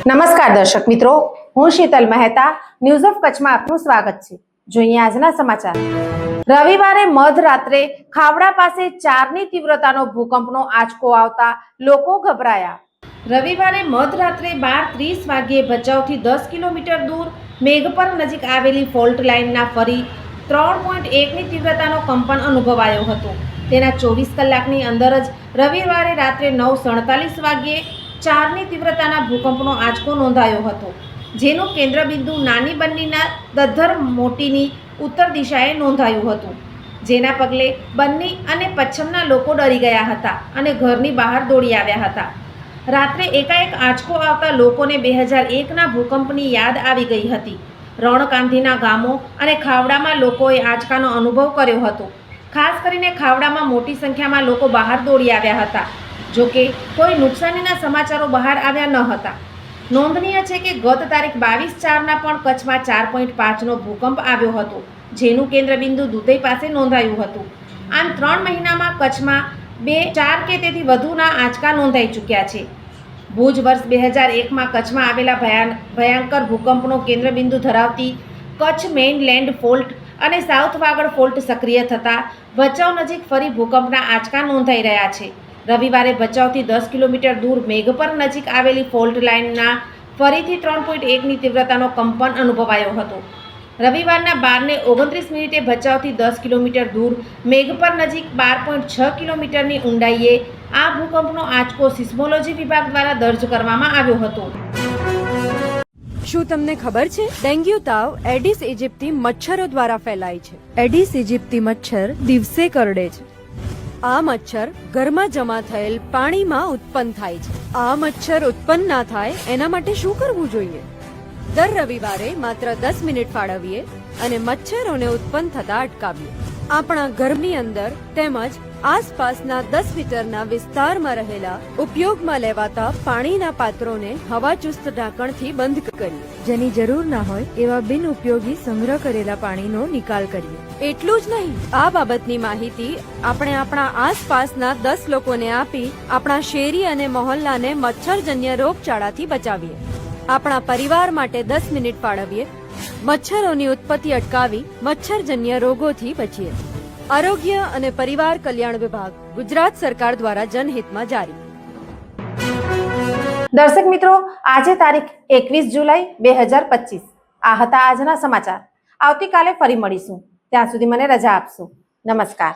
નમસ્કાર દર્શક મિત્રો, હું શીતલ મહેતા ન્યૂઝ ઓફ કચ્છમાં આપનું સ્વાગત છે। જોઈએ આજના સમાચાર। રવિવારે મધરાત્રે ખાવડા પાસે 4ની તીવ્રતાનો ભૂકંપનો આંચકો આવતા લોકો ગભરાયા। રવિવારે મધરાત્રે 12:30 વાગ્યે ભચાઉથી 10 કિલોમીટર દૂર મેઘપર નજીક આવેલી ફોલ્ટ લાઇનના ફરી 3.1ની તીવ્રતાનો કંપન અનુભવાયો હતો। તેના 24 કલાકની અંદર જ રવિવારે રાત્રે 9:47 વાગ્યે 4ની તીવ્રતાના ભૂકંપનો આંચકો નોંધાયો હતો, જેનું કેન્દ્રબિંદુ નાની બન્નીના દધ્ધર મોટીની ઉત્તર દિશાએ નોંધાયું હતું, જેના પગલે બન્ની અને પચ્છમના લોકો ડરી ગયા હતા અને ઘરની બહાર દોડી આવ્યા હતા। રાત્રે એકાએક આંચકો આવતા લોકોને 2001ના ભૂકંપની યાદ આવી ગઈ હતી। રણકાંધીના ગામો અને ખાવડામાં લોકોએ આંચકાનો અનુભવ કર્યો હતો। ખાસ કરીને ખાવડામાં મોટી સંખ્યામાં લોકો બહાર દોડી આવ્યા હતા। જોકે કોઈ નુકસાનીના સમાચારો બહાર આવ્યા ન હતા। નોંધનીય છે કે ગત તારીખ 22/4ના પણ કચ્છમાં 4.5નો ભૂકંપ આવ્યો હતો, જેનું કેન્દ્રબિંદુ દુધઈ પાસે નોંધાયું હતું। આમ 3 મહિનામાં કચ્છમાં 2, 4 કે તેથી વધુના આંચકા નોંધાઈ ચૂક્યા છે। ભુજ વર્ષ 2001માં કચ્છમાં આવેલા ભયંકર ભૂકંપનો કેન્દ્રબિંદુ ધરાવતી કચ્છ મેઇનલેન્ડ ફોલ્ટ અને સાઉથ વાગડ ફોલ્ટ સક્રિય થતાં ભચાઉ નજીક ફરી ભૂકંપના આંચકા નોંધાઈ રહ્યા છે। રવિવારે ભચાઉથી 10 કિલોમીટર દૂર મેઘપર નજીક આવેલી ફોલ્ટ લાઇનના ફરીથી 3.1ની તીવ્રતાનો કંપન અનુભવાયો હતો। રવિવારના 12:29 ભચાઉથી 10 કિલોમીટર દૂર મેઘપર નજીક 12.6 કિલોમીટરની ઊંડાઈએ આ ભૂકંપનો આંચકો સિસ્મોલોજી વિભાગ દ્વારા દર્જ કરવામાં આવ્યો હતો। શું તમને ખબર છે, ડેન્ગ્યુ તાવ એડિસ ઇજિપ્તી મચ્છરો દ્વારા ફેલાય છે। એડિસ ઇજિપ્તી મચ્છર દિવસે કરડે છે। આ મચ્છર ઘરમાં જમા થયેલ પાણીમાં ઉત્પન્ન થાય છે। આ મચ્છર ઉત્પન્ન ના થાય એના માટે શું કરવું જોઈએ? દર રવિવારે માત્ર 10 મિનિટ ફાળવીએ અને મચ્છરોને ઉત્પન્ન થતા અટકાવીએ। આપણા ઘરની અંદર તેમજ આસપાસના 10 મીટરના વિસ્તારમાં રહેલા ઉપયોગમાં લેવાતા પાણીના પાત્રોને હવાચુસ્ત ઢાંકણથી બંધ કરીએ। જેની જરૂર ના હોય એવા બિનઉપયોગી સંગ્રહ કરેલા પાણીનો નિકાલ કરીએ। એટલું જ નહીં, આ બાબતની માહિતી આપણે આપણા આસપાસના 10 લોકોને આપી આપણા શેરી અને મહોલ્લાને મચ્છરજન્ય રોગચાળાથી બચાવીએ। આપણા પરિવાર માટે 10 મિનિટ ફાળવીએ, મચ્છરોની ઉત્પત્તિ અટકાવી મચ્છરજન્ય રોગોથી બચીએ। આરોગ્ય અને પરિવાર કલ્યાણ વિભાગ, ગુજરાત સરકાર દ્વારા જનહિતમાં જારી। દર્શક મિત્રો, આજે તારીખ 21 જુલાઈ 2025 આ હતા આજના સમાચાર। આવતીકાલે ફરી મળીશું, ત્યાં સુધી મને રજા આપશો। નમસ્કાર।